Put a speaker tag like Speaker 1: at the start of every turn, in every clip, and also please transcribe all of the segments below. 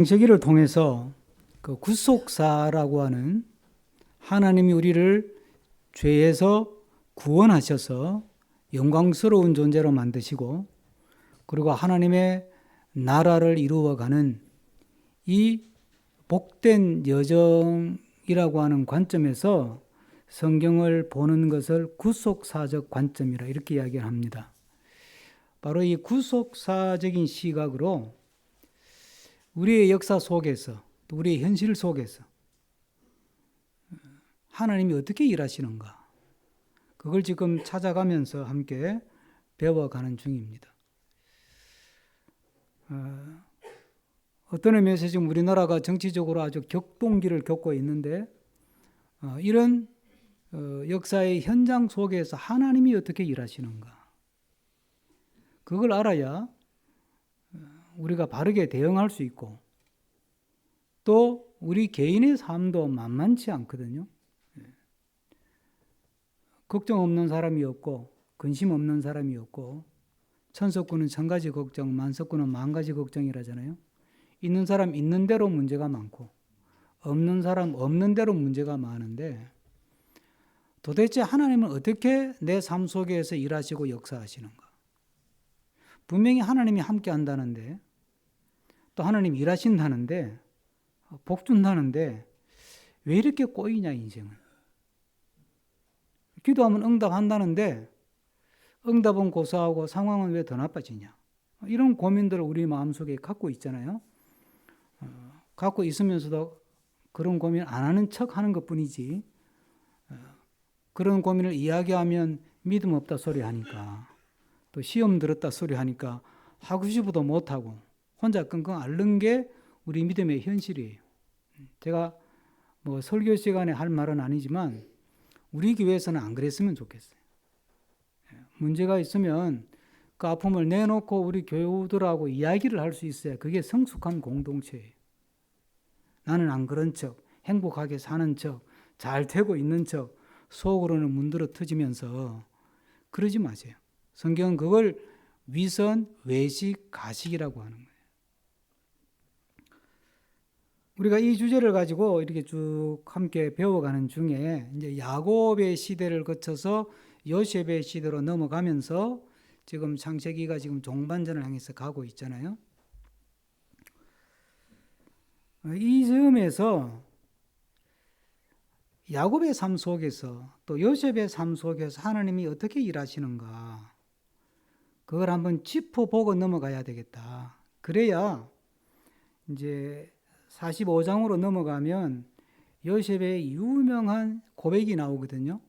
Speaker 1: 창세기를 통해서 그 구속사라고 하는 하나님이 우리를 죄에서 구원하셔서 영광스러운 존재로 만드시고 그리고 하나님의 나라를 이루어가는 이 복된 여정이라고 하는 관점에서 성경을 보는 것을 구속사적 관점이라 이렇게 이야기를 합니다. 바로 이 구속사적인 시각으로 우리의 역사 속에서 또 우리의 현실 속에서 하나님이 어떻게 일하시는가 그걸 지금 찾아가면서 함께 배워가는 중입니다. 어떤 의미에서 지금 우리나라가 정치적으로 아주 격동기를 겪고 있는데 이런 역사의 현장 속에서 하나님이 어떻게 일하시는가 그걸 알아야 우리가 바르게 대응할 수 있고 또 우리 개인의 삶도 만만치 않거든요. 걱정 없는 사람이 없고 근심 없는 사람이 없고 천석구는 천가지 걱정 만석구는 만가지 걱정이라잖아요. 있는 사람 있는 대로 문제가 많고 없는 사람 없는 대로 문제가 많은데 도대체 하나님은 어떻게 내 삶 속에서 일하시고 역사하시는가. 분명히 하나님이 함께 한다는데 또 하나님이 일하신다는데 복 준다는데 왜 이렇게 꼬이냐 인생은. 기도하면 응답한다는데 응답은 고사하고 상황은 왜 더 나빠지냐. 이런 고민들을 우리 마음속에 갖고 있잖아요. 갖고 있으면서도 그런 고민 안 하는 척 하는 것뿐이지 그런 고민을 이야기하면 믿음 없다 소리 하니까 또 시험 들었다 소리 하니까 하고 싶어도 못하고 혼자 끙끙 앓는 게 우리 믿음의 현실이에요. 제가 뭐 설교 시간에 할 말은 아니지만 우리 교회에서는 안 그랬으면 좋겠어요. 문제가 있으면 그 아픔을 내놓고 우리 교우들하고 이야기를 할 수 있어야 그게 성숙한 공동체예요. 나는 안 그런 척, 행복하게 사는 척, 잘 되고 있는 척 속으로는 문드러 터지면서 그러지 마세요. 성경은 그걸 위선, 외식, 가식이라고 하는 거예요. 우리가 이 주제를 가지고 이렇게 쭉 함께 배워가는 중에 이제 야곱의 시대를 거쳐서 요셉의 시대로 넘어가면서 지금 창세기가 지금 종반전을 향해서 가고 있잖아요. 이 점에서 야곱의 삶 속에서 또 요셉의 삶 속에서 하나님이 어떻게 일하시는가 그걸 한번 짚어보고 넘어가야 되겠다. 그래야 이제 45장으로 넘어가면 요셉의 유명한 고백이 나오거든요.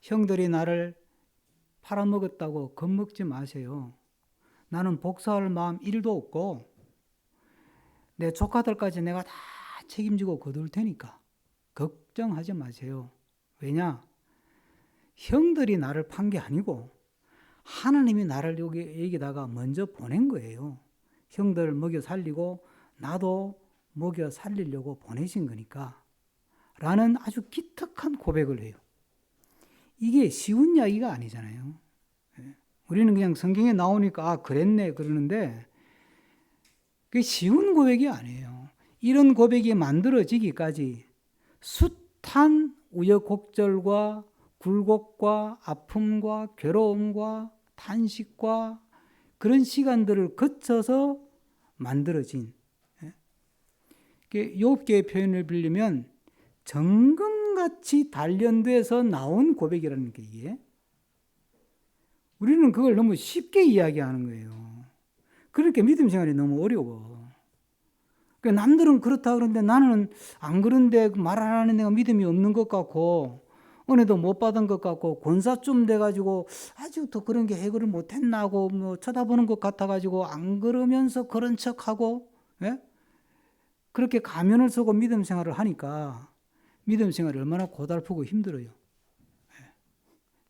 Speaker 1: 형들이 나를 팔아먹었다고 겁먹지 마세요. 나는 복수할 마음 1도 없고 내 조카들까지 내가 다 책임지고 거둘 테니까 걱정하지 마세요. 왜냐? 형들이 나를 판 게 아니고 하나님이 나를 여기다가 먼저 보낸 거예요. 형들을 먹여 살리고 나도 먹여 살리려고 보내신 거니까 라는 아주 기특한 고백을 해요. 이게 쉬운 이야기가 아니잖아요. 우리는 그냥 성경에 나오니까 아 그랬네 그러는데 그게 쉬운 고백이 아니에요. 이런 고백이 만들어지기까지 숱한 우여곡절과 굴곡과 아픔과 괴로움과 탄식과 그런 시간들을 거쳐서 만들어진 욥기의 표현을 빌리면 정금같이 단련돼서 나온 고백이라는 게 이게 우리는 그걸 너무 쉽게 이야기하는 거예요. 그러니까 믿음 생활이 너무 어려워. 그러니까 남들은 그렇다 그러는데 나는 안 그런데 말 안 하는 내가 믿음이 없는 것 같고 은혜도 못 받은 것 같고 권사쯤 돼가지고 아직도 그런 게 해결을 못했나고 뭐 쳐다보는 것 같아가지고 안 그러면서 그런 척하고 예? 그렇게 가면을 쓰고 믿음 생활을 하니까 믿음 생활이 얼마나 고달프고 힘들어요.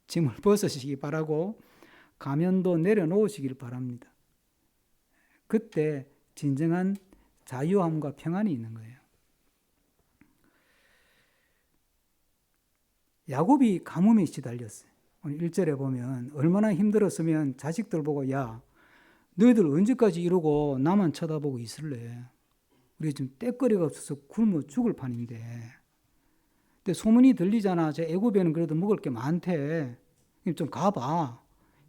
Speaker 1: 짐을 벗으시기 바라고 가면도 내려놓으시길 바랍니다. 그때 진정한 자유함과 평안이 있는 거예요. 야곱이 가뭄에 시달렸어요. 오늘 1절에 보면 얼마나 힘들었으면 자식들 보고 야 너희들 언제까지 이러고 나만 쳐다보고 있을래? 우리가 지금 떼거리가 없어서 굶어 죽을 판인데. 근데 소문이 들리잖아. 저 애굽에는 그래도 먹을 게 많대. 좀 가봐.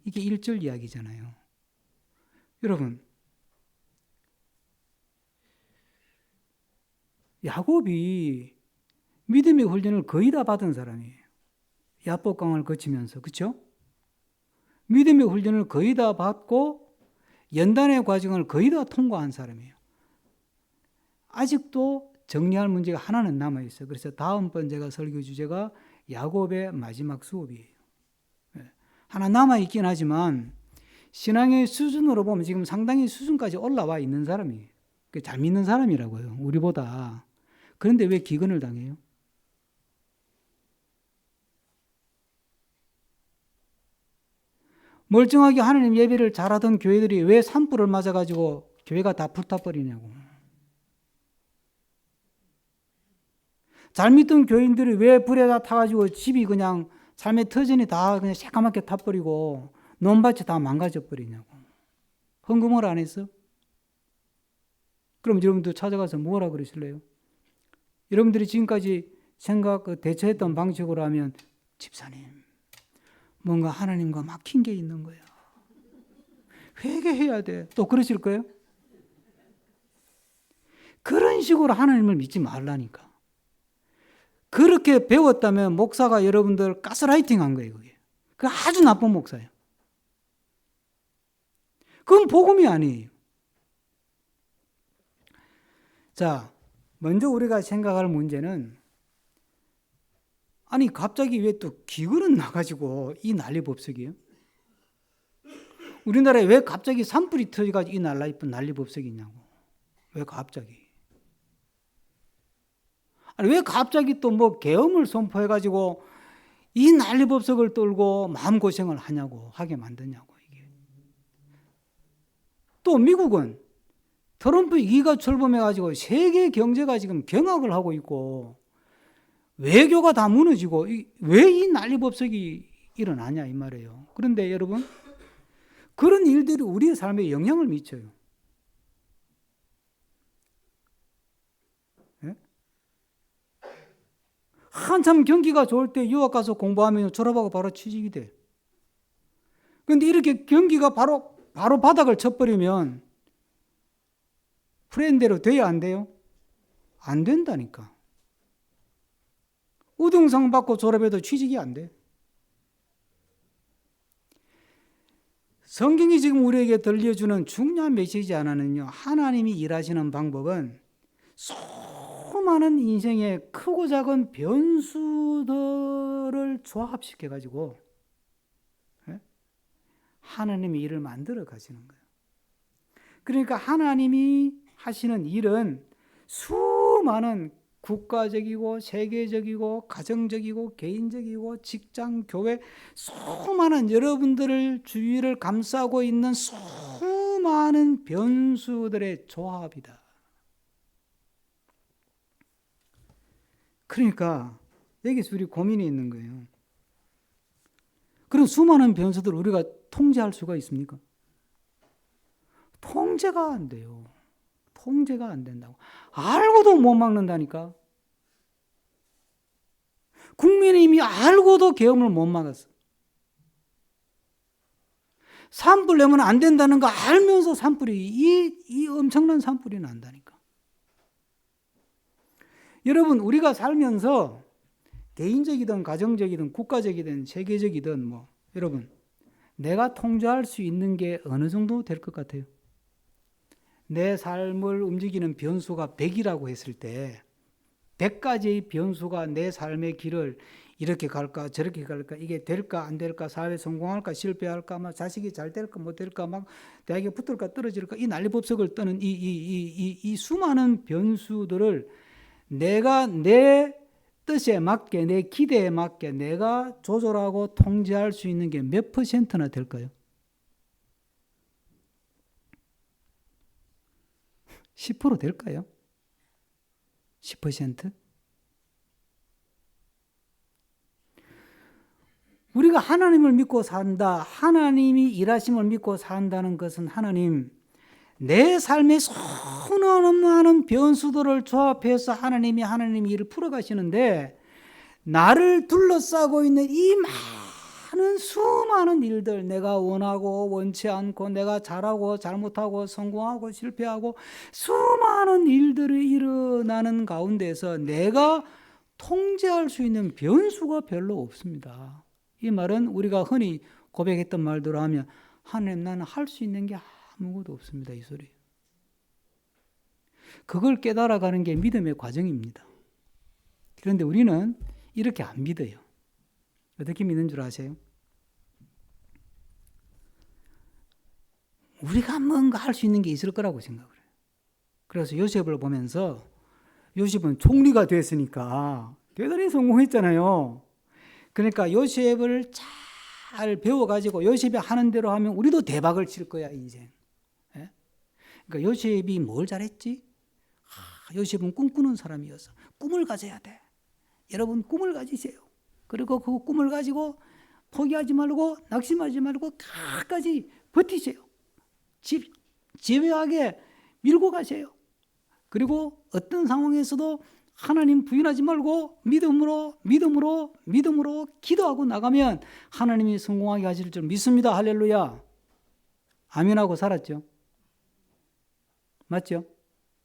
Speaker 1: 이게 1절 이야기잖아요. 여러분, 야곱이 믿음의 훈련을 거의 다 받은 사람이에요. 야복강을 거치면서, 그렇죠? 믿음의 훈련을 거의 다 받고 연단의 과정을 거의 다 통과한 사람이에요. 아직도 정리할 문제가 하나는 남아있어요. 그래서 다음번 제가 설교 주제가 야곱의 마지막 수업이에요. 하나 남아있긴 하지만 신앙의 수준으로 보면 지금 상당히 수준까지 올라와 있는 사람이에요. 잘 믿는 사람이라고요. 우리보다. 그런데 왜 기근을 당해요? 멀쩡하게 하나님 예배를 잘하던 교회들이 왜 산불을 맞아가지고 교회가 다 불타버리냐고. 잘 믿던 교인들이 왜 불에 다 타가지고 집이 그냥 삶의 터전이 다 그냥 새까맣게 타버리고 논밭이 다 망가져버리냐고. 헌금을 안 했어? 그럼 여러분들 찾아가서 뭐라 그러실래요? 여러분들이 지금까지 대처했던 방식으로 하면 집사님 뭔가 하나님과 막힌 게 있는 거야. 회개해야 돼. 또 그러실 거예요? 그런 식으로 하나님을 믿지 말라니까. 그렇게 배웠다면 목사가 여러분들 가스라이팅 한 거예요. 그게. 그 아주 나쁜 목사예요. 그건 복음이 아니에요. 자, 먼저 우리가 생각할 문제는 아니 갑자기 왜 또 기근은 나가지고 이 난리법석이에요? 우리나라에 왜 갑자기 산불이 터져가지고 이 난리법석이냐고. 왜 갑자기? 아니 왜 갑자기 또 뭐 계엄을 선포해가지고 이 난리법석을 떨고 마음고생을 하게 만드냐고. 이게. 또 미국은 트럼프 위기가 출범해가지고 세계 경제가 지금 경악을 하고 있고 외교가 다 무너지고 왜 이 난리법석이 일어나냐 이 말이에요. 그런데 여러분 그런 일들이 우리의 삶에 영향을 미쳐요. 네? 한참 경기가 좋을 때 유학 가서 공부하면 졸업하고 바로 취직이 돼. 그런데 이렇게 경기가 바로 바닥을 쳐버리면 프렌대로 돼야 안 돼요? 안 된다니까. 우등상 받고 졸업해도 취직이 안 돼. 성경이 지금 우리에게 들려주는 중요한 메시지 하나는요. 하나님이 일하시는 방법은 수많은 인생의 크고 작은 변수들을 조합시켜가지고 하나님의 일을 만들어 가시는 거예요. 그러니까 하나님이 하시는 일은 수많은 국가적이고 세계적이고 가정적이고 개인적이고 직장, 교회 수많은 여러분들을 주위를 감싸고 있는 수많은 변수들의 조합이다. 그러니까 여기서 우리 고민이 있는 거예요. 그런 수많은 변수들을 우리가 통제할 수가 있습니까? 통제가 안 돼요. 통제가 안 된다고. 알고도 못 막는다니까. 국민의힘이 알고도 계엄을 못 막았어. 산불 내면 안 된다는 거 알면서 이 엄청난 산불이 난다니까. 여러분 우리가 살면서 개인적이든 가정적이든 국가적이든 세계적이든 여러분 내가 통제할 수 있는 게 어느 정도 될 것 같아요? 내 삶을 움직이는 변수가 100이라고 했을 때 100가지의 변수가 내 삶의 길을 이렇게 갈까 저렇게 갈까 이게 될까 안 될까 사회 성공할까 실패할까 막 자식이 잘 될까 못 될까 막 대학에 붙을까 떨어질까 이 난리법석을 떠는 이 수많은 변수들을 내가 내 뜻에 맞게 내 기대에 맞게 내가 조절하고 통제할 수 있는 게 몇 %나 될까요? 10% 될까요? 10%? 우리가 하나님을 믿고 산다. 하나님이 일하심을 믿고 산다는 것은 하나님, 내 삶의 수많은 변수들을 조합해서 하나님이 일을 풀어가시는데 나를 둘러싸고 있는 이 많은 수많은 일들, 내가 원하고 원치 않고 내가 잘하고 잘못하고 성공하고 실패하고 수많은 일들이 일어나는 가운데서 내가 통제할 수 있는 변수가 별로 없습니다. 이 말은 우리가 흔히 고백했던 말대로 하면 하나님 나는 할 수 있는 게 아무것도 없습니다. 이 소리. 그걸 깨달아가는 게 믿음의 과정입니다. 그런데 우리는 이렇게 안 믿어요. 어떻게 믿는 줄 아세요? 우리가 뭔가 할 수 있는 게 있을 거라고 생각을 해요. 그래서 요셉을 보면서 요셉은 총리가 됐으니까 대단히 성공했잖아요. 그러니까 요셉을 잘 배워가지고 요셉이 하는 대로 하면 우리도 대박을 칠 거야, 인생. 예? 그러니까 요셉이 뭘 잘했지? 요셉은 꿈꾸는 사람이어서 꿈을 가져야 돼. 여러분 꿈을 가지세요. 그리고 그 꿈을 가지고 포기하지 말고 낙심하지 말고 끝까지 버티세요. 지혜하게 밀고 가세요. 그리고 어떤 상황에서도 하나님 부인하지 말고 믿음으로 기도하고 나가면 하나님이 성공하게 하실 줄 믿습니다. 할렐루야. 아멘하고 살았죠. 맞죠?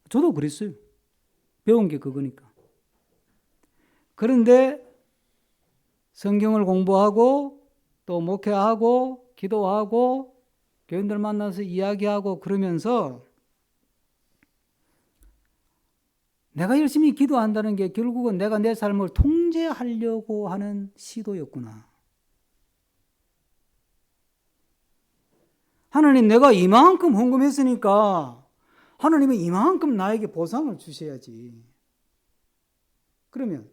Speaker 1: 저도 그랬어요. 배운 게 그거니까. 그런데 성경을 공부하고 또 목회하고 기도하고 교인들 만나서 이야기하고 그러면서 내가 열심히 기도한다는 게 결국은 내가 내 삶을 통제하려고 하는 시도였구나. 하나님 내가 이만큼 헌금했으니까 하나님은 이만큼 나에게 보상을 주셔야지. 그러면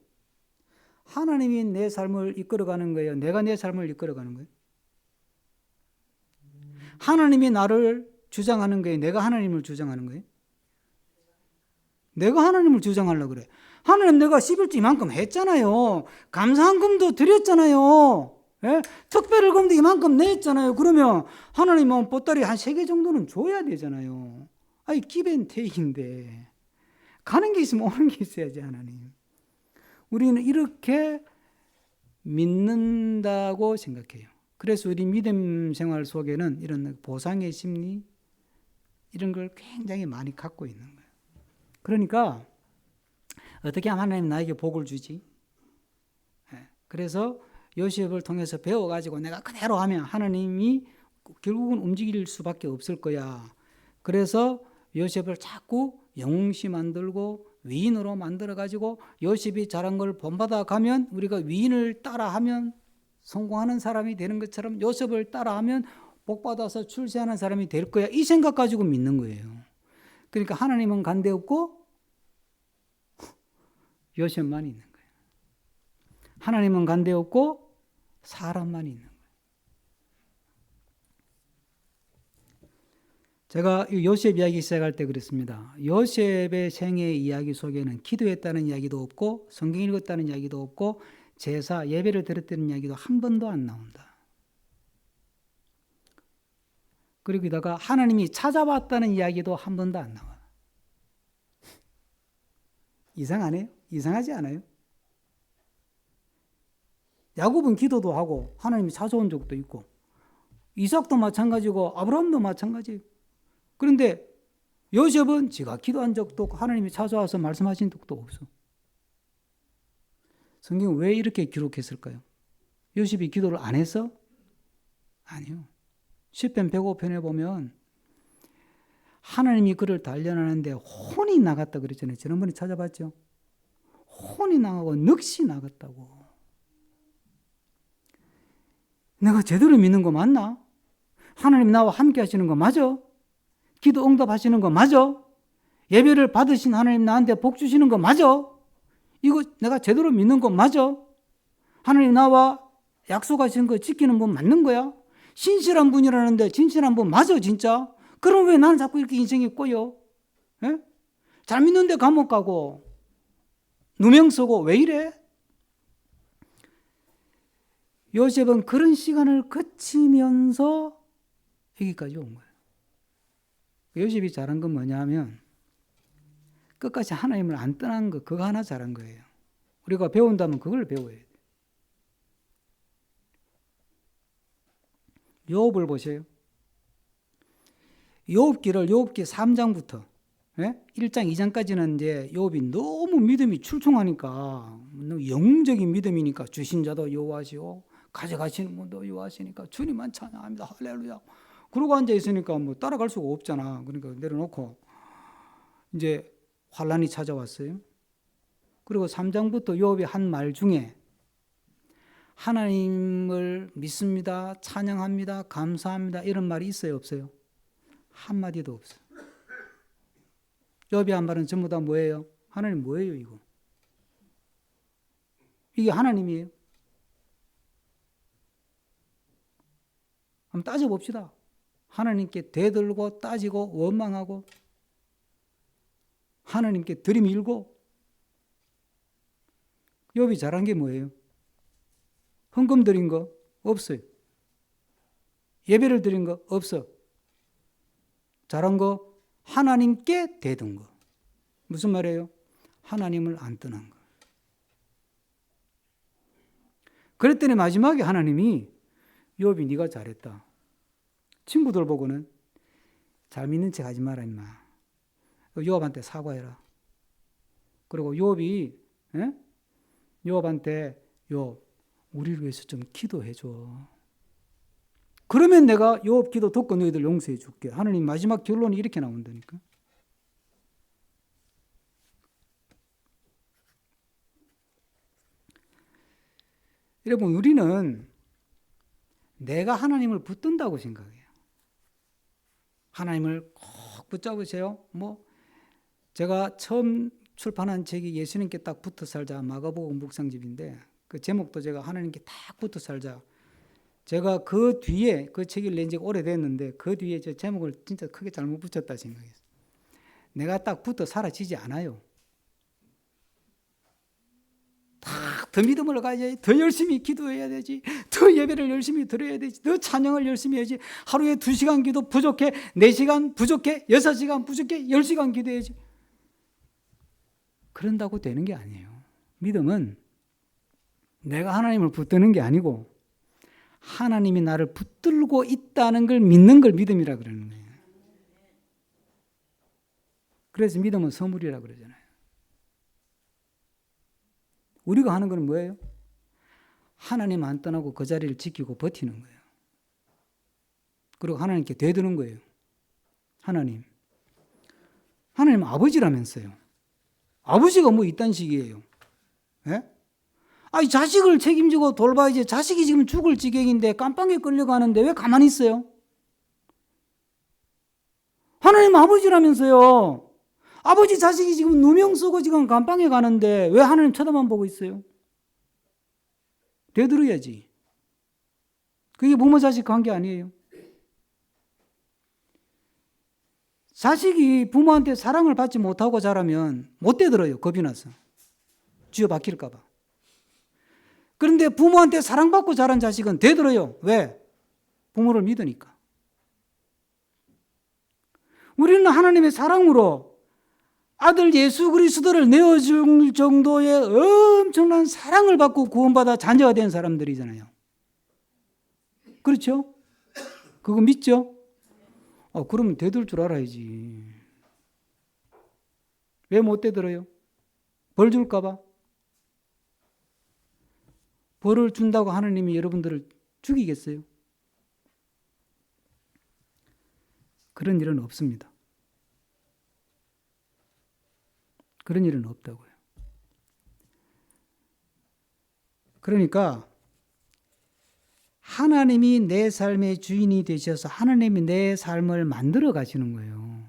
Speaker 1: 하나님이 내 삶을 이끌어가는 거예요? 내가 내 삶을 이끌어가는 거예요? 하나님이 나를 주장하는 거예요? 내가 하나님을 주장하는 거예요? 내가 하나님을 주장하려고 그래. 하나님 내가 11조 이만큼 했잖아요. 감사한금도 드렸잖아요. 예? 특별일금도 이만큼 냈잖아요. 그러면 하나님은 보따리 한 3개 정도는 줘야 되잖아요. 아니 기벤테이크인데 가는 게 있으면 오는 게 있어야지 하나님. 우리는 이렇게 믿는다고 생각해요. 그래서 우리 믿음 생활 속에는 이런 보상의 심리 이런 걸 굉장히 많이 갖고 있는 거예요. 그러니까 어떻게 하면 하나님 나에게 복을 주지? 그래서 요셉을 통해서 배워가지고 내가 그대로 하면 하나님이 결국은 움직일 수밖에 없을 거야. 그래서 요셉을 자꾸 영웅시 만들고 위인으로 만들어가지고 요셉이 잘한 걸 본받아 가면 우리가 위인을 따라하면 성공하는 사람이 되는 것처럼 요셉을 따라하면 복받아서 출세하는 사람이 될 거야. 이 생각 가지고 믿는 거예요. 그러니까 하나님은 간데 없고 요셉만 있는 거예요. 하나님은 간데 없고 사람만 있는 거예요. 제가 요셉 이야기 시작할 때 그랬습니다. 요셉의 생애 이야기 속에는 기도했다는 이야기도 없고 성경 읽었다는 이야기도 없고 제사 예배를 드렸다는 이야기도 한 번도 안 나온다. 그리고 게다가 하나님이 찾아봤다는 이야기도 한 번도 안 나와. 이상하네요? 이상하지 않아요? 야곱은 기도도 하고 하나님이 찾아온 적도 있고 이삭도 마찬가지고 아브라함도 마찬가지예요. 그런데 요셉은 지가 기도한 적도 없고 하나님이 찾아와서 말씀하신 적도 없어. 성경은 왜 이렇게 기록했을까요? 요셉이 기도를 안 했어? 아니요. 시편 105편에 보면 하나님이 그를 단련하는데 혼이 나갔다 그랬잖아요. 지난번에 찾아봤죠? 혼이 나가고 넋이 나갔다고. 내가 제대로 믿는 거 맞나? 하나님 나와 함께 하시는 거 맞아? 기도 응답하시는 거 맞아? 예배를 받으신 하나님 나한테 복 주시는 거 맞아? 이거 내가 제대로 믿는 거 맞아? 하나님 나와 약속하신 거 지키는 분 맞는 거야? 신실한 분이라는데 진실한 분 맞아 진짜? 그럼 왜 나는 자꾸 이렇게 인생이 꼬여? 에? 잘 믿는데 감옥 가고 누명 쓰고 왜 이래? 요셉은 그런 시간을 거치면서 여기까지 온 거예요. 요셉이 잘한 건 뭐냐면 끝까지 하나님을 안 떠난 거, 그거 하나 잘한 거예요. 우리가 배운다면 그걸 배워야 돼요. 욥을 보세요. 욥기 3장부터 1장 2장까지는 이제 욥이 너무 믿음이 출중하니까, 너무 영웅적인 믿음이니까, 주신 자도 여호와시오 가져가시는 분도 여호와시니까 주님만 찬양합니다 할렐루야. 그러고 앉아 있으니까 뭐 따라갈 수가 없잖아. 그러니까 내려놓고 이제 환란이 찾아왔어요. 그리고 3장부터 욥이 한 말 중에 하나님을 믿습니다, 찬양합니다, 감사합니다 이런 말이 있어요, 없어요? 한마디도 없어요. 욥이 한 말은 전부 다 뭐예요? 하나님 뭐예요 이거? 이게 하나님이에요? 한번 따져봅시다. 하나님께 대들고 따지고 원망하고 하나님께 들이밀고. 욥이 잘한 게 뭐예요? 헌금 드린 거 없어요. 예배를 드린 거 없어. 잘한 거 하나님께 대든 거. 무슨 말이에요? 하나님을 안 떠난 거. 그랬더니 마지막에 하나님이 욥이 네가 잘했다. 친구들 보고는 잘 믿는 척 하지 마라 임마. 욥한테 사과해라. 그리고 욥이 욥한테 욥 우리를 위해서 좀 기도해줘. 그러면 내가 욥 기도 듣고 너희들 용서해 줄게. 하나님 마지막 결론이 이렇게 나온다니까. 여러분 우리는 내가 하나님을 붙든다고 생각해요. 하나님을 꼭 붙잡으세요. 뭐 제가 처음 출판한 책이 예수님께 딱 붙어 살자 마가복음 묵상집인데 그 제목도 제가 하나님께 딱 붙어 살자. 제가 그 뒤에 그 책을 낸 지가 오래됐는데 그 뒤에 저 제목을 진짜 크게 잘못 붙였다 생각했어요. 내가 딱 붙어 사라지지 않아요. 더 믿음을 가져야지, 더 열심히 기도해야 되지, 더 예배를 열심히 드려야 되지, 더 찬양을 열심히 해야지. 하루에 2시간 기도 부족해, 4시간 부족해, 6시간 부족해, 10시간 기도해야지. 그런다고 되는 게 아니에요. 믿음은 내가 하나님을 붙드는 게 아니고 하나님이 나를 붙들고 있다는 걸 믿는 걸 믿음이라 그러는 거예요. 그래서 믿음은 선물이라 그러잖아요. 우리가 하는 건 뭐예요? 하나님 안 떠나고 그 자리를 지키고 버티는 거예요. 그리고 하나님께 되드는 거예요. 하나님 아버지라면서요. 아버지가 뭐 이딴 식이에요. 예? 아니 자식을 책임지고 돌봐야지. 자식이 지금 죽을 지경인데 깜빵에 끌려가는데 왜 가만히 있어요? 하나님 아버지라면서요. 아버지 자식이 지금 누명 쓰고 지금 감방에 가는데 왜 하나님 쳐다만 보고 있어요? 되들어야지. 그게 부모 자식 관계 아니에요. 자식이 부모한테 사랑을 받지 못하고 자라면 못 되들어요. 겁이 나서. 쥐어 박힐까 봐. 그런데 부모한테 사랑받고 자란 자식은 되들어요. 왜? 부모를 믿으니까. 우리는 하나님의 사랑으로 아들 예수 그리스도를 내어줄 정도의 엄청난 사랑을 받고 구원받아 자녀가 된 사람들이잖아요. 그렇죠? 그거 믿죠? 그러면 되들 줄 알아야지. 왜 못 되들어요? 벌 줄까 봐? 벌을 준다고 하나님이 여러분들을 죽이겠어요? 그런 일은 없습니다. 그런 일은 없다고요. 그러니까 하나님이 내 삶의 주인이 되셔서 하나님이 내 삶을 만들어 가시는 거예요.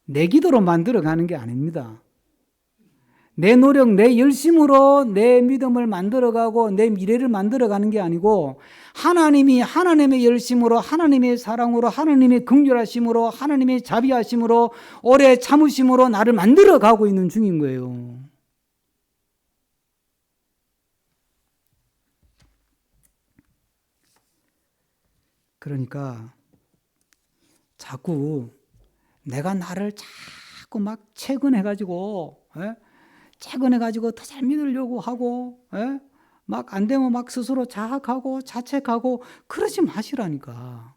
Speaker 1: 내 기도로 만들어 가는 게 아닙니다. 내 노력, 내 열심으로 내 믿음을 만들어가고 내 미래를 만들어가는 게 아니고 하나님이 하나님의 열심으로 하나님의 사랑으로 하나님의 긍휼하심으로 하나님의 자비하심으로 오래 참으심으로 나를 만들어가고 있는 중인 거예요. 그러니까 자꾸 내가 나를 자꾸 막 채근해가지고, 채근해가지고 더 잘 믿으려고 하고, 막 안 되면 막 스스로 자학하고 자책하고 그러지 마시라니까.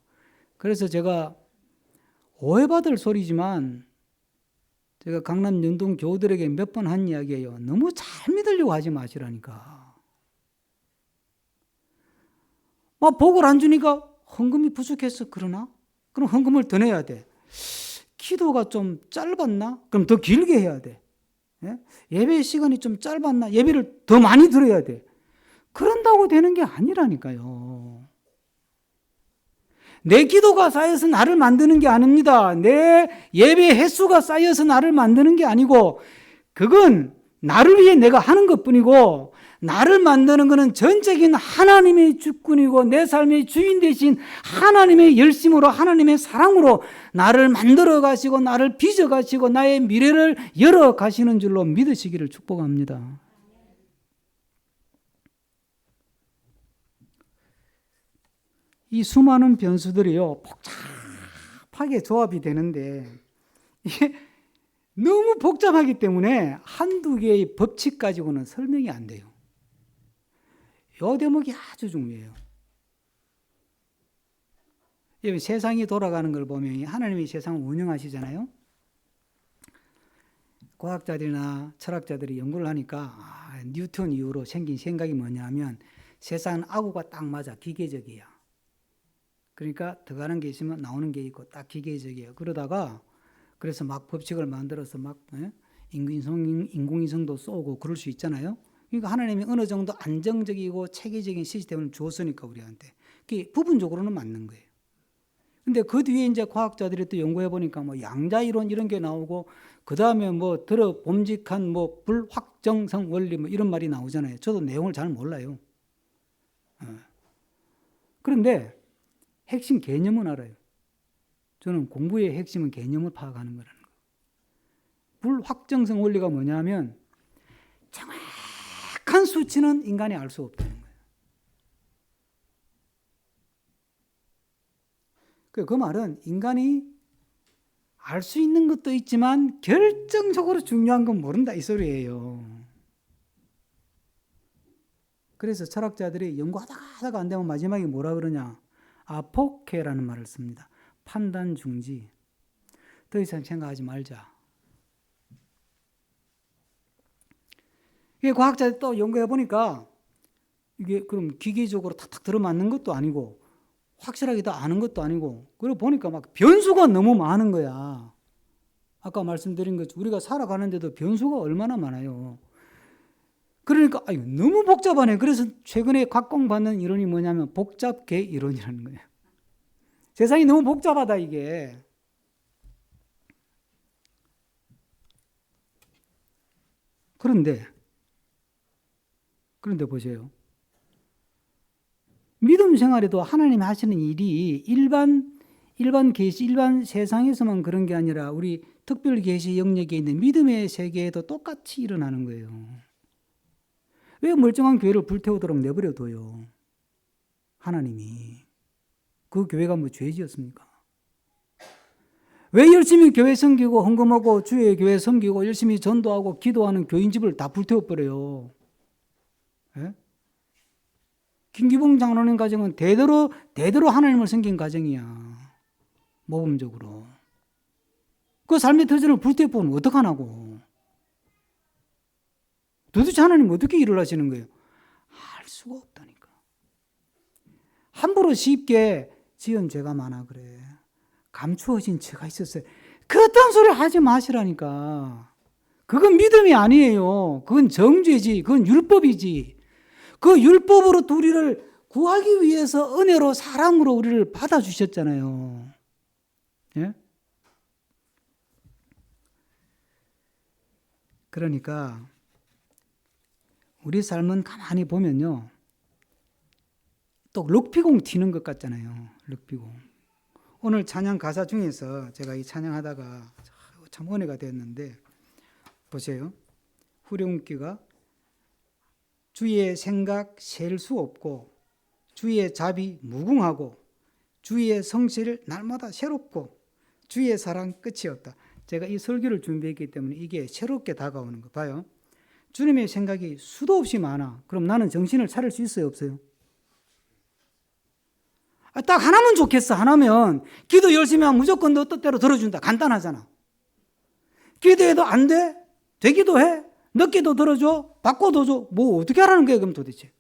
Speaker 1: 그래서 제가 오해받을 소리지만 제가 강남 연동 교우들에게 몇 번 한 이야기예요. 너무 잘 믿으려고 하지 마시라니까. 막 복을 안 주니까 헌금이 부족했어. 그러나? 그럼 헌금을 더 내야 돼. 기도가 좀 짧았나? 그럼 더 길게 해야 돼. 예배 시간이 좀 짧았나? 예배를 더 많이 들어야 돼. 그런다고 되는 게 아니라니까요. 내 기도가 쌓여서 나를 만드는 게 아닙니다. 내 예배 횟수가 쌓여서 나를 만드는 게 아니고 그건 나를 위해 내가 하는 것뿐이고 나를 만드는 것은 전적인 하나님의 주권이고 내 삶의 주인 되신 하나님의 열심으로 하나님의 사랑으로 나를 만들어 가시고 나를 빚어 가시고 나의 미래를 열어 가시는 줄로 믿으시기를 축복합니다. 이 수많은 변수들이요 복잡하게 조합이 되는데 이게 너무 복잡하기 때문에 한두 개의 법칙 가지고는 설명이 안 돼요. 이 대목이 아주 중요해요. 세상이 돌아가는 걸 보면 하나님이 세상을 운영하시잖아요. 과학자들이나 철학자들이 연구를 하니까 뉴턴 이후로 생긴 생각이 뭐냐면 세상은 아구가 딱 맞아. 기계적이야. 그러니까 들어가는 게 있으면 나오는 게 있고 딱 기계적이에요. 그러다가 그래서 막 법칙을 만들어서 막 인공위성도 쏘고 그럴 수 있잖아요. 그러니까 하나님이 어느 정도 안정적이고 체계적인 시스템을 줬으니까 우리한테 그게 부분적으로는 맞는 거예요. 근데 그 뒤에 이제 과학자들이 또 연구해 보니까 뭐 양자이론 이런 게 나오고 그 다음에 뭐 들어 봄직한 뭐 불확정성 원리 뭐 이런 말이 나오잖아요. 저도 내용을 잘 몰라요. 그런데 핵심 개념은 알아요. 저는 공부의 핵심은 개념을 파악하는 거라는 거예요. 불확정성 원리가 뭐냐면 정확한 수치는 인간이 알 수 없다는 거예요. 그 말은 인간이 알 수 있는 것도 있지만 결정적으로 중요한 건 모른다 이 소리예요. 그래서 철학자들이 연구하다가 안 되면 마지막에 뭐라 그러냐? 아포케라는 말을 씁니다. 판단 중지. 더 이상 생각하지 말자. 이게 과학자들이 또 연구해 보니까 이게 그럼 기계적으로 탁탁 들어맞는 것도 아니고 확실하게 다 아는 것도 아니고 그러고 보니까 막 변수가 너무 많은 거야. 아까 말씀드린 것 우리가 살아가는데도 변수가 얼마나 많아요. 그러니까 너무 복잡하네. 그래서 최근에 각광받는 이론이 뭐냐면 복잡계 이론이라는 거예요. 세상이 너무 복잡하다 이게. 그런데 보세요. 믿음 생활에도 하나님이 하시는 일이 일반 계시, 일반 세상에서만 그런 게 아니라 우리 특별 계시 영역에 있는 믿음의 세계에도 똑같이 일어나는 거예요. 왜 멀쩡한 교회를 불태우도록 내버려둬요? 하나님이. 그 교회가 뭐 죄지었습니까? 왜 열심히 교회 섬기고 헌금하고 주의 교회 섬기고 열심히 전도하고 기도하는 교인 집을 다 불태워버려요? 예? 김기봉 장로님 가정은 대대로 하나님을 섬긴 가정이야. 모범적으로. 그 삶의 터전을 불태워보면 어떡하냐고. 도대체 하나님 어떻게 일을 하시는 거예요? 알 수가 없다니까. 함부로 쉽게 지은 죄가 많아 그래. 감추어진 죄가 있었어요. 그딴 소리 하지 마시라니까. 그건 믿음이 아니에요. 그건 정죄지. 그건 율법이지. 그 율법으로 우리를 구하기 위해서 은혜로 사랑으로 우리를 받아주셨잖아요. 예? 그러니까 우리 삶은 가만히 보면요. 또 럭비공 튀는 것 같잖아요. 럭비공. 오늘 찬양 가사 중에서 제가 이 찬양하다가 참 은혜가 됐는데 보세요. 후렴기가 주의 생각 셀 수 없고 주의 자비 무궁하고 주의 성실 날마다 새롭고 주의 사랑 끝이 없다. 제가 이 설교를 준비했기 때문에 이게 새롭게 다가오는 거 봐요. 주님의 생각이 수도 없이 많아. 그럼 나는 정신을 차릴 수 있어요, 없어요? 딱 하나면 좋겠어. 하나면 기도 열심히 하면 무조건 너 뜻대로 들어준다. 간단하잖아. 기도해도 안 돼? 되기도 해? 늦게도 들어줘? 바꿔도 줘? 뭐 어떻게 하라는 거예요, 그럼 도대체?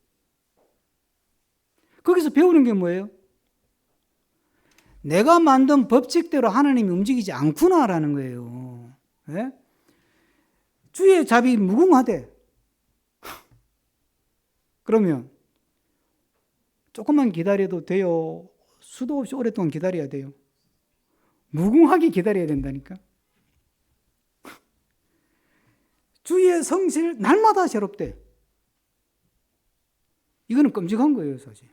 Speaker 1: 거기서 배우는 게 뭐예요? 내가 만든 법칙대로 하나님이 움직이지 않구나라는 거예요. 예? 주의 잡이 무궁하대. 그러면 조금만 기다려도 돼요? 수도 없이 오랫동안 기다려야 돼요? 무궁하게 기다려야 된다니까. 주의 성실 날마다 새롭대. 이거는 끔찍한 거예요, 사실.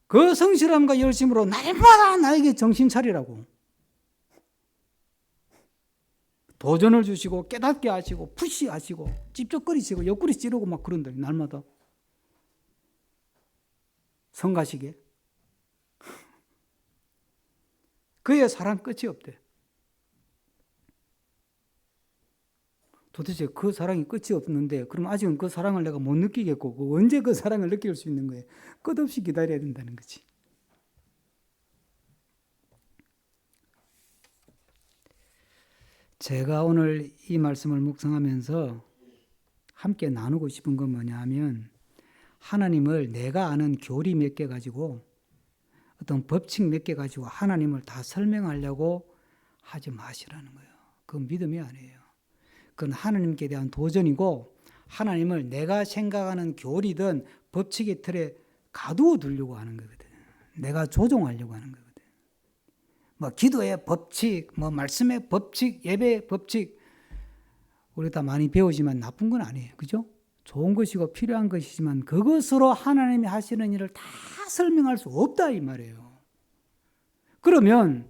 Speaker 1: 그 성실함과 열심으로 날마다 나에게 정신 차리라고. 도전을 주시고 깨닫게 하시고 푸시하시고 찝쩍거리시고 옆구리 찌르고 막 그런다, 날마다. 성가시게. 그의 사랑 끝이 없대. 도대체 그 사랑이 끝이 없는데 그럼 아직은 그 사랑을 내가 못 느끼겠고 언제 그 사랑을 느낄 수 있는 거예요? 끝없이 기다려야 된다는 거지. 제가 오늘 이 말씀을 묵상하면서 함께 나누고 싶은 건 뭐냐 하면 하나님을 내가 아는 교리 몇 개 가지고 어떤 법칙 몇 개 가지고 하나님을 다 설명하려고 하지 마시라는 거예요. 그건 믿음이 아니에요. 그건 하나님께 대한 도전이고 하나님을 내가 생각하는 교리든 법칙의 틀에 가두어 두려고 하는 거거든. 내가 조종하려고 하는 거거든. 뭐 기도의 법칙, 뭐 말씀의 법칙, 예배의 법칙 우리 다 많이 배우지만 나쁜 건 아니에요. 그죠? 좋은 것이고 필요한 것이지만 그것으로 하나님이 하시는 일을 다 설명할 수 없다 이 말이에요. 그러면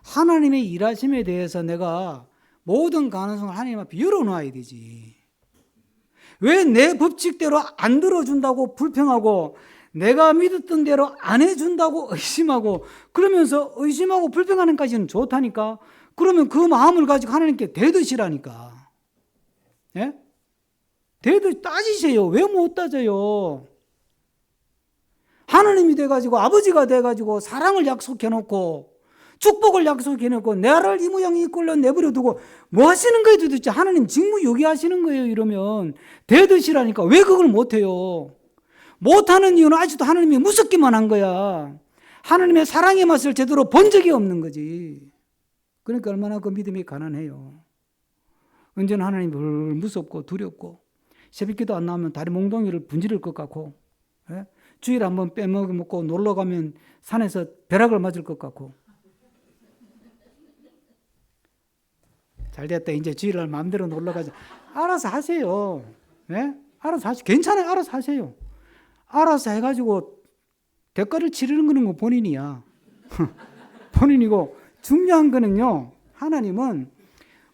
Speaker 1: 하나님의 일하심에 대해서 내가 모든 가능성을 하나님 앞에 열어놔야 되지. 왜 내 법칙대로 안 들어준다고 불평하고 내가 믿었던 대로 안 해준다고 의심하고 그러면서 의심하고 불평하는 까지는 좋다니까. 그러면 그 마음을 가지고 하나님께 대드시라니까. 예? 따지세요. 왜 못 따져요? 하나님이 돼가지고 아버지가 돼가지고 사랑을 약속해놓고 축복을 약속해놓고 나를 이 모양이 이꼴로 내버려두고 뭐 하시는 거예요 도대체? 하나님 직무유기 하시는 거예요 이러면. 대드시라니까. 왜 그걸 못해요? 못하는 이유는 아직도 하나님이 무섭기만 한 거야. 하나님의 사랑의 맛을 제대로 본 적이 없는 거지. 그러니까 얼마나 그 믿음이 가난해요. 언제나 하나님을 무섭고 두렵고 새벽기도 안 나오면 다리 몽둥이를 분지를 것 같고, 예? 주일 한번 빼먹고 놀러 가면 산에서 벼락을 맞을 것 같고. 잘 됐다. 이제 주일날 마음대로 놀러 가자. 알아서 하세요. 예? 알아서 하세요. 괜찮아요. 알아서 하세요. 알아서 해가지고 대가를 치르는 거는 본인이야. 본인이고 중요한 거는요. 하나님은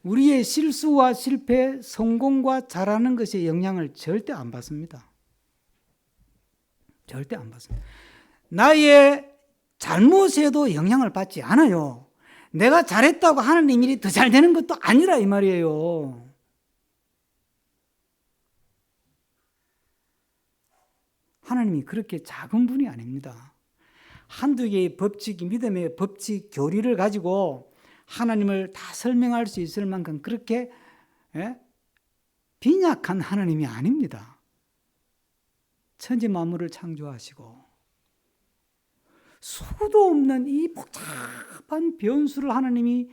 Speaker 1: 우리의 실수와 실패, 성공과 잘하는 것에 영향을 절대 안 받습니다. 절대 안 받습니다. 나의 잘못에도 영향을 받지 않아요. 내가 잘했다고 하나님 일이 더 잘 되는 것도 아니라 이 말이에요. 하나님이 그렇게 작은 분이 아닙니다. 한두 개의 법칙, 믿음의 법칙, 교리를 가지고 하나님을 다 설명할 수 있을 만큼 그렇게 빈약한 하나님이 아닙니다. 천지 만물을 창조하시고 수도 없는 이 복잡한 변수를 하나님이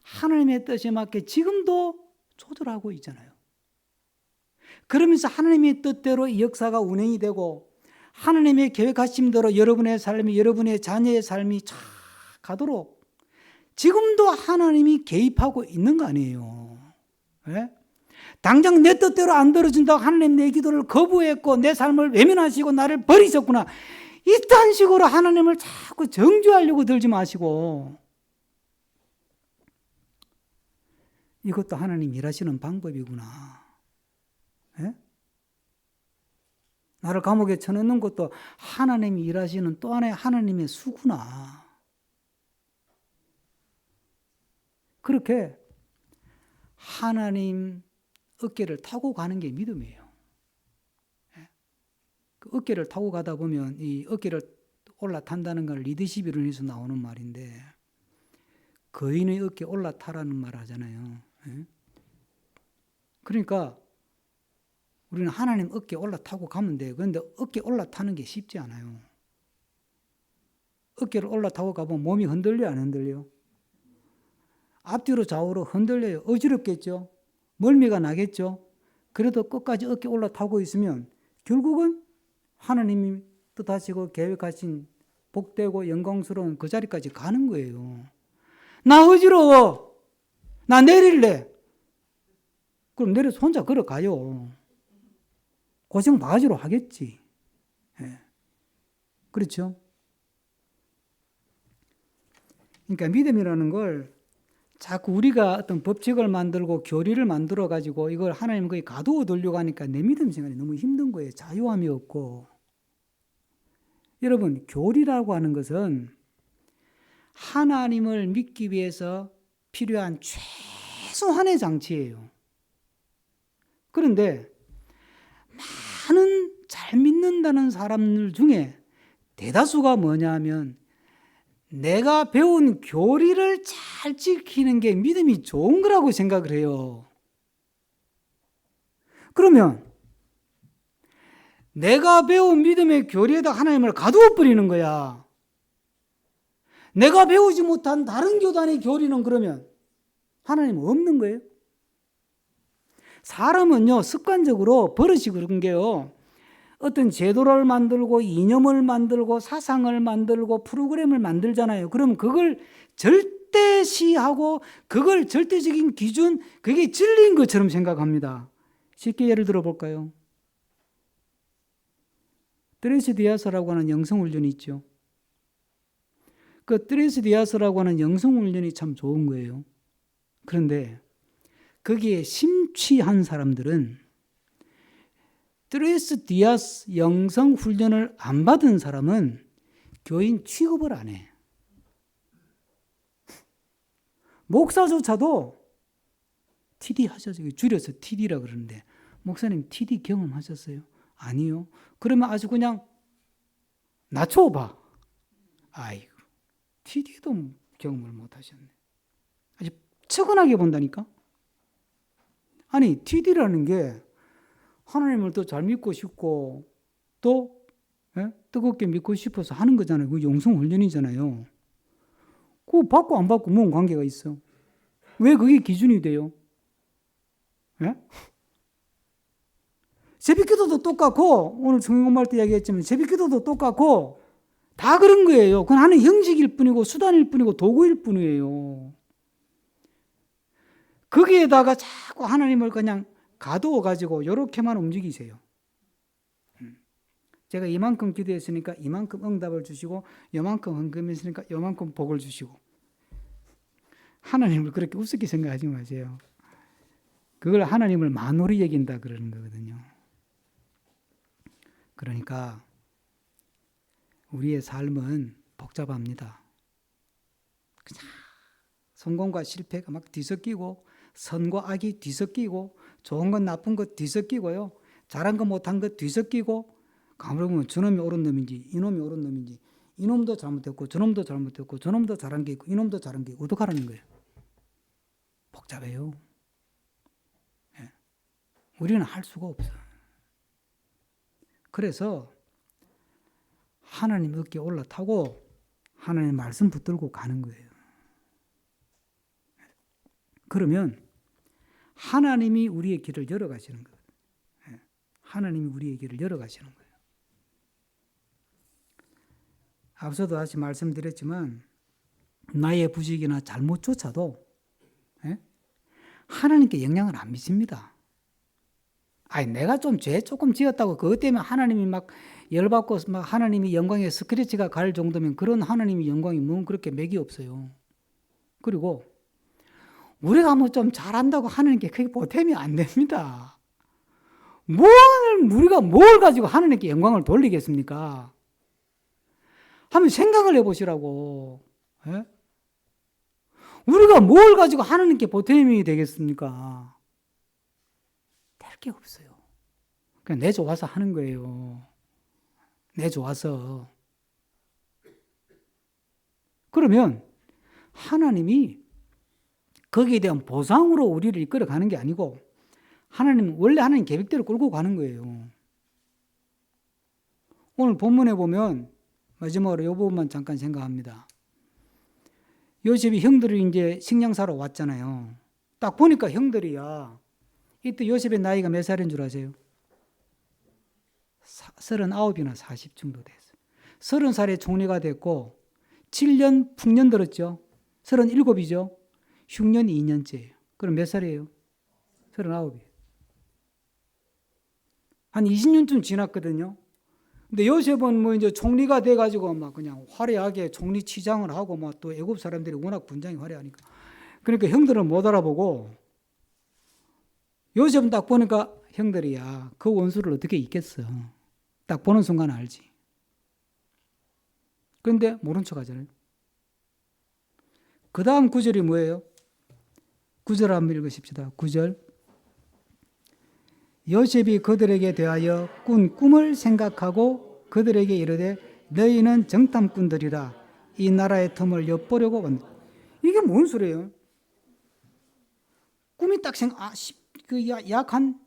Speaker 1: 하나님의 뜻에 맞게 지금도 조절하고 있잖아요. 그러면서 하나님의 뜻대로 이 역사가 운행이 되고 하나님의 계획하신 대로 여러분의 삶이, 여러분의 자녀의 삶이 쫙 가도록 지금도 하나님이 개입하고 있는 거 아니에요. 네? 당장 내 뜻대로 안 들어준다고 하나님 내 기도를 거부했고 내 삶을 외면하시고 나를 버리셨구나. 이딴 식으로 하나님을 자꾸 정죄하려고 들지 마시고 이것도 하나님 일하시는 방법이구나. 네? 나를 감옥에 쳐넣는 것도 하나님이 일하시는 또 하나의 하나님의 수구나. 그렇게 하나님 어깨를 타고 가는 게 믿음이에요. 그 어깨를 타고 가다 보면 이 어깨를 올라탄다는 건 리더십 이론에서 나오는 말인데 거인의 어깨 올라타라는 말 하잖아요. 그러니까 우리는 하나님 어깨 올라타고 가면 돼요. 그런데 어깨 올라타는 게 쉽지 않아요. 어깨를 올라타고 가보면 몸이 흔들려 안 흔들려? 앞뒤로 좌우로 흔들려요. 어지럽겠죠? 멀미가 나겠죠? 그래도 끝까지 어깨 올라타고 있으면 결국은 하나님이 뜻하시고 계획하신 복되고 영광스러운 그 자리까지 가는 거예요. 나 어지러워. 나 내릴래. 그럼 내려서 혼자 걸어가요. 고생 바가지로 하겠지. 예. 그렇죠? 그러니까 믿음이라는 걸 자꾸 우리가 어떤 법칙을 만들고 교리를 만들어 가지고 이걸 하나님 거기 가두어 두려고 하니까 내 믿음 생활이 너무 힘든 거예요. 자유함이 없고. 여러분, 교리라고 하는 것은 하나님을 믿기 위해서 필요한 최소한의 장치예요. 그런데 많은 잘 믿는다는 사람들 중에 대다수가 뭐냐 하면 내가 배운 교리를 잘 지키는 게 믿음이 좋은 거라고 생각을 해요. 그러면 내가 배운 믿음의 교리에다 하나님을 가두어 버리는 거야. 내가 배우지 못한 다른 교단의 교리는 그러면 하나님 없는 거예요? 사람은요, 습관적으로 버릇이 그런 게요, 어떤 제도를 만들고 이념을 만들고 사상을 만들고 프로그램을 만들잖아요. 그럼 그걸 절대시하고 그걸 절대적인 기준, 그게 진리인 것처럼 생각합니다. 쉽게 예를 들어 볼까요? 드레스디아스라고 하는 영성훈련이 있죠. 그 드레스디아스라고 하는 영성훈련이 참 좋은 거예요. 그런데 거기에 심취한 사람들은 드레스디아스 영성훈련을 안 받은 사람은 교인 취급을 안 해. 목사조차도 TD 하셨어요. 줄여서 TD라 그러는데 목사님 TD 경험하셨어요? 아니요. 그러면 아주 그냥 낮춰봐. 아이고, TD도 경험을 못 하셨네. 아주 측은하게 본다니까? 아니, TD라는 게 하나님을 더 잘 믿고 싶고 또 뜨겁게 믿고 싶어서 하는 거잖아요. 그 영성훈련이잖아요. 그거 받고 안 받고 뭔 관계가 있어? 왜 그게 기준이 돼요? 예? 새벽기도도 똑같고 오늘 성경공부할 때 이야기했지만 새벽기도도 똑같고 다 그런 거예요. 그건 하는 형식일 뿐이고 수단일 뿐이고 도구일 뿐이에요. 거기에다가 자꾸 하나님을 그냥 가두어 가지고 이렇게만 움직이세요. 제가 이만큼 기도했으니까 이만큼 응답을 주시고 이만큼 헌금했으니까 이만큼 복을 주시고 하나님을 그렇게 우습게 생각하지 마세요. 그걸 하나님을 만홀히 여긴다 그러는 거거든요. 그러니까 우리의 삶은 복잡합니다. 그냥 성공과 실패가 막 뒤섞이고 선과 악이 뒤섞이고 좋은 것 나쁜 것 뒤섞이고요. 잘한 것 못한 것 뒤섞이고 가만히 보면 저놈이 옳은 놈인지 이놈이 옳은 놈인지 이놈도 잘못했고 저놈도 잘못했고 저놈도 잘한 게 있고 이놈도 잘한 게 있고 어떡하라는 거예요. 복잡해요. 예. 우리는 할 수가 없어요. 그래서 하나님 어깨에 올라타고 하나님 말씀 붙들고 가는 거예요. 그러면 하나님이 우리의 길을 열어가시는 거예요. 하나님이 우리의 길을 열어가시는 거예요. 앞서도 다시 말씀드렸지만 나의 부식이나 잘못조차도 하나님께 영향을 안 미칩니다. 아니 내가 좀 죄 조금 지었다고 그것 때문에 하나님이 막 열받고 막 하나님이 영광의 스크래치가 갈 정도면 그런 하나님의 영광이 뭔 그렇게 맥이 없어요. 그리고 우리가 뭐 좀 잘한다고 하는 게 그게 보탬이 안 됩니다. 우리가 뭘 가지고 하나님께 영광을 돌리겠습니까? 한번 생각을 해보시라고. 예? 우리가 뭘 가지고 하나님께 보탬이 되겠습니까? 될 게 없어요. 그냥 내 좋아서 하는 거예요. 내 좋아서. 그러면 하나님이 거기에 대한 보상으로 우리를 이끌어가는 게 아니고 하나님은 원래 하나님 계획대로 끌고 가는 거예요. 오늘 본문에 보면 마지막으로 이 부분만 잠깐 생각합니다. 요셉이 형들이 이제 식량 사러 왔잖아요. 딱 보니까 형들이야. 이때 요셉의 나이가 몇 살인 줄 아세요? 39이나 40 정도 됐어요. 30살에 총리가 됐고 7년 풍년 들었죠. 37이죠. 흉년 2년째예요. 그럼 몇 살이에요? 39이에요. 한 20년쯤 지났거든요. 근데 요셉은 뭐 이제 총리가 돼가지고 막 그냥 화려하게 총리 치장을 하고 막 또 애굽 사람들이 워낙 분장이 화려하니까. 그러니까 형들은 못 알아보고 요셉은 딱 보니까 형들이야. 그 원수를 어떻게 잊겠어. 딱 보는 순간 알지. 그런데 모른 척 하잖아요. 그 다음 구절이 뭐예요? 9절 한번 읽으십시다. 9절. 요셉이 그들에게 대하여 꾼 꿈을 생각하고 그들에게 이르되 너희는 정탐꾼들이라 이 나라의 틈을 엿보려고 왔다. 이게 뭔 소리예요? 꿈이 딱 약 한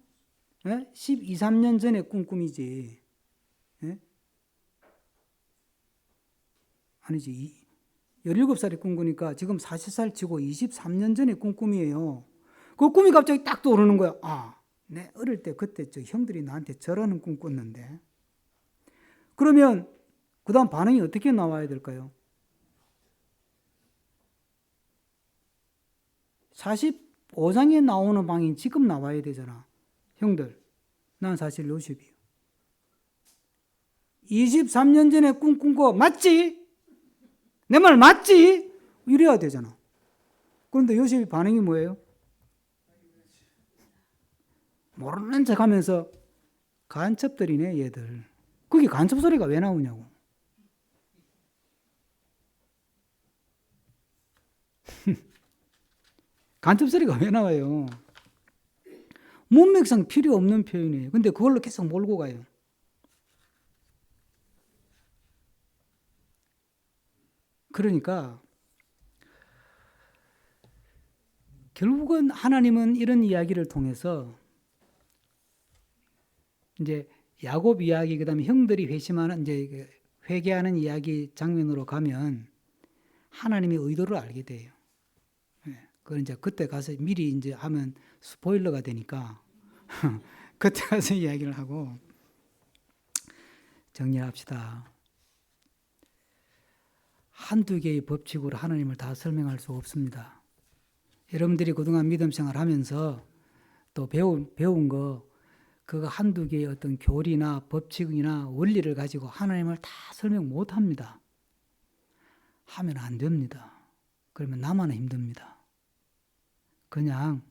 Speaker 1: 12, 13년 전에 꾼 꿈이지. 예? 아니지. 17살에 꾼 거니까 지금 40살 치고 23년 전에 꾼 꿈이에요. 그 꿈이 갑자기 딱 떠오르는 거야. 내 어릴 때 그때 저 형들이 나한테 저러는 꿈 꿨는데. 그러면 그 다음 반응이 어떻게 나와야 될까요? 45장에 나오는 방이 지금 나와야 되잖아. 형들, 난 사실 요셉이에요. 23년 전에 꿈꾼 거 맞지? 내 말 맞지? 이래야 되잖아. 그런데 요셉이 반응이 뭐예요? 모르는 척 하면서 간첩들이네 얘들. 거기 간첩 소리가 왜 나오냐고. 간첩 소리가 왜 나와요? 문맥상 필요 없는 표현이에요. 근데 그걸로 계속 몰고 가요. 그러니까 결국은 하나님은 이런 이야기를 통해서 이제 야곱 이야기 그다음에 형들이 회심하는 이제 회개하는 이야기 장면으로 가면 하나님의 의도를 알게 돼요. 그건 이제 그때 가서 미리 이제 하면 스포일러가 되니까 그때 가서 이야기를 하고 정리합시다. 한두 개의 법칙으로 하나님을 다 설명할 수 없습니다. 여러분들이 그동안 믿음 생활하면서 또 배운 거 그거 한두 개의 어떤 교리나 법칙이나 원리를 가지고 하나님을 다 설명 못 합니다. 하면 안 됩니다. 그러면 나만 힘듭니다. 그냥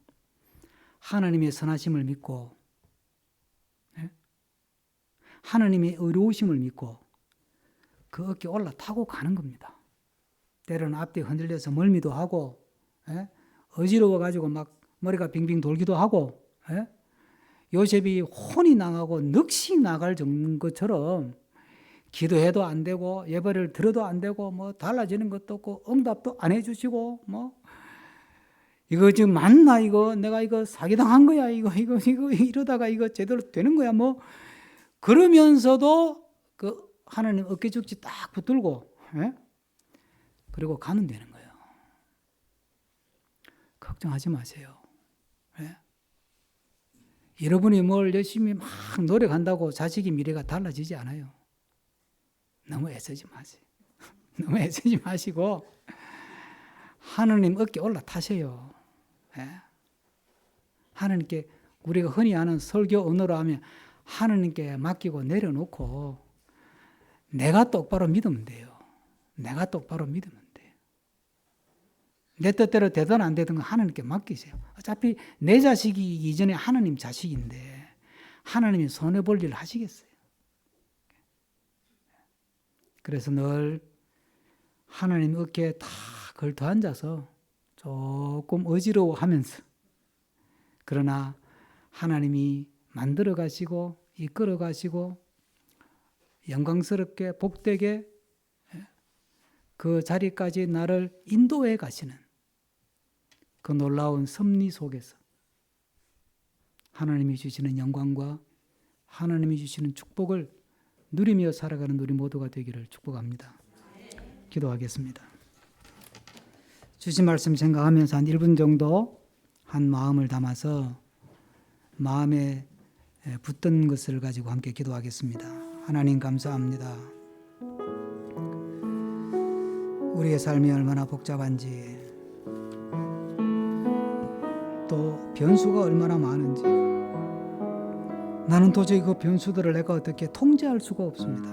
Speaker 1: 하나님의 선하심을 믿고 하나님의 의로우심을 믿고 그 어깨 올라타고 가는 겁니다. 때로는 앞뒤 흔들려서 멀미도 하고 어지러워가지고 막 머리가 빙빙 돌기도 하고 요셉이 혼이 나가고 넋이 나갈 것처럼 기도해도 안 되고 예배를 들어도 안 되고 뭐 달라지는 것도 없고 응답도 안 해주시고 뭐 이거 지금 맞나 이거 내가 이거 사기당한 거야 이거 이러다가 이거 제대로 되는 거야 뭐 그러면서도 그 하나님 어깨죽지 딱 붙들고 그리고 가면 되는 거예요. 걱정하지 마세요. 여러분이 뭘 열심히 막 노력한다고 자식의 미래가 달라지지 않아요. 너무 애쓰지 마세요. 너무 애쓰지 마시고 하나님 어깨 올라타세요. 하나님께 우리가 흔히 하는 설교 언어로 하면 하나님께 맡기고 내려놓고 내가 똑바로 믿으면 돼요. 내가 똑바로 믿으면 돼요. 내 뜻대로 되든 안 되든 하나님께 맡기세요. 어차피 내 자식이기 이전에 하나님 자식인데 하나님이 손해볼 일을 하시겠어요. 그래서 늘 하나님 어깨에 다 걸터 앉아서 조금 어지러워하면서, 그러나 하나님이 만들어 가시고 이끌어 가시고 영광스럽게 복되게 그 자리까지 나를 인도해 가시는 그 놀라운 섭리 속에서 하나님이 주시는 영광과 하나님이 주시는 축복을 누리며 살아가는 우리 모두가 되기를 축복합니다. 기도하겠습니다. 주신 말씀 생각하면서 한 1분 정도 한 마음을 담아서 마음에 붙던 것을 가지고 함께 기도하겠습니다. 하나님 감사합니다. 우리의 삶이 얼마나 복잡한지, 또 변수가 얼마나 많은지, 나는 도저히 그 변수들을 내가 어떻게 통제할 수가 없습니다.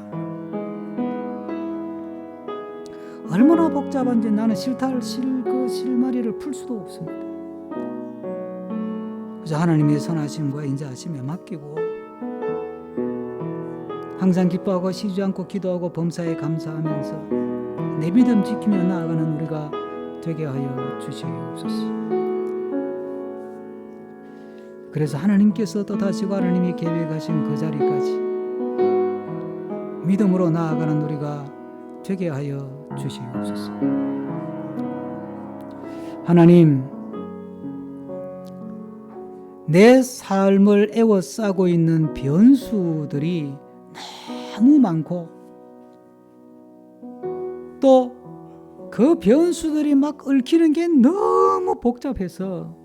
Speaker 1: 얼마나 복잡한지 나는 실마리를 풀 수도 없습니다. 그래서 하나님의 선하심과 인자하심에 맡기고 항상 기뻐하고 쉬지 않고 기도하고 범사에 감사하면서 내 믿음 지키며 나아가는 우리가 되게 하여 주시옵소서. 그래서 하나님께서 또다시고 하나님이 계획하신 그 자리까지 믿음으로 나아가는 우리가 되게 하여 주시옵소서. 하나님, 내 삶을 에워싸고 있는 변수들이 너무 많고, 또 그 변수들이 막 얽히는 게 너무 복잡해서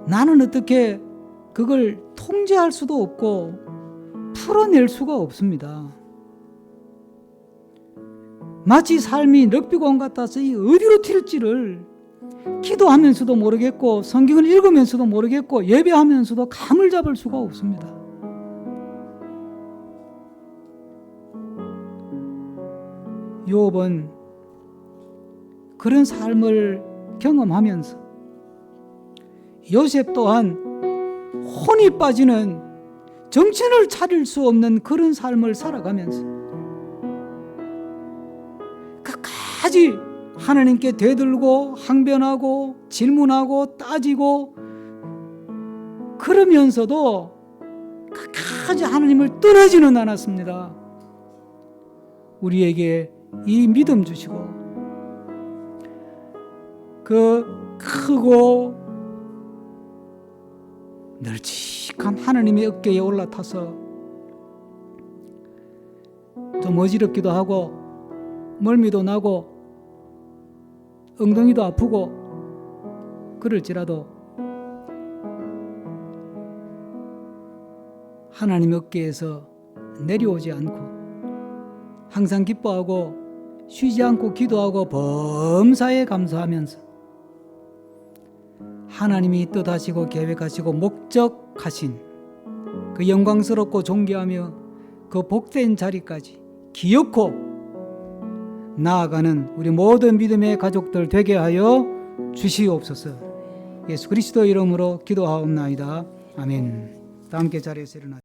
Speaker 1: 나는 어떻게 그걸 통제할 수도 없고 풀어낼 수가 없습니다. 마치 삶이 럭비공 같아서 어디로 튈지를 기도하면서도 모르겠고 성경을 읽으면서도 모르겠고 예배하면서도 감을 잡을 수가 없습니다. 욥은 그런 삶을 경험하면서, 요셉 또한 혼이 빠지는 정신을 차릴 수 없는 그런 삶을 살아가면서 끝까지 하나님께 되들고 항변하고 질문하고 따지고 그러면서도 끝까지 하나님을 떠나지는 않았습니다. 우리에게 이 믿음 주시고 그 크고 널찍한 하나님의 어깨에 올라타서 좀 어지럽기도 하고 멀미도 나고 엉덩이도 아프고 그럴지라도 하나님 어깨에서 내려오지 않고 항상 기뻐하고 쉬지 않고 기도하고 범사에 감사하면서 하나님이 뜻하시고 계획하시고 목적하신 그 영광스럽고 존귀하며 그 복된 자리까지 기어코 나아가는 우리 모든 믿음의 가족들 되게 하여 주시옵소서. 예수 그리스도 이름으로 기도하옵나이다. 아멘. 다 함께 자리에서 일어나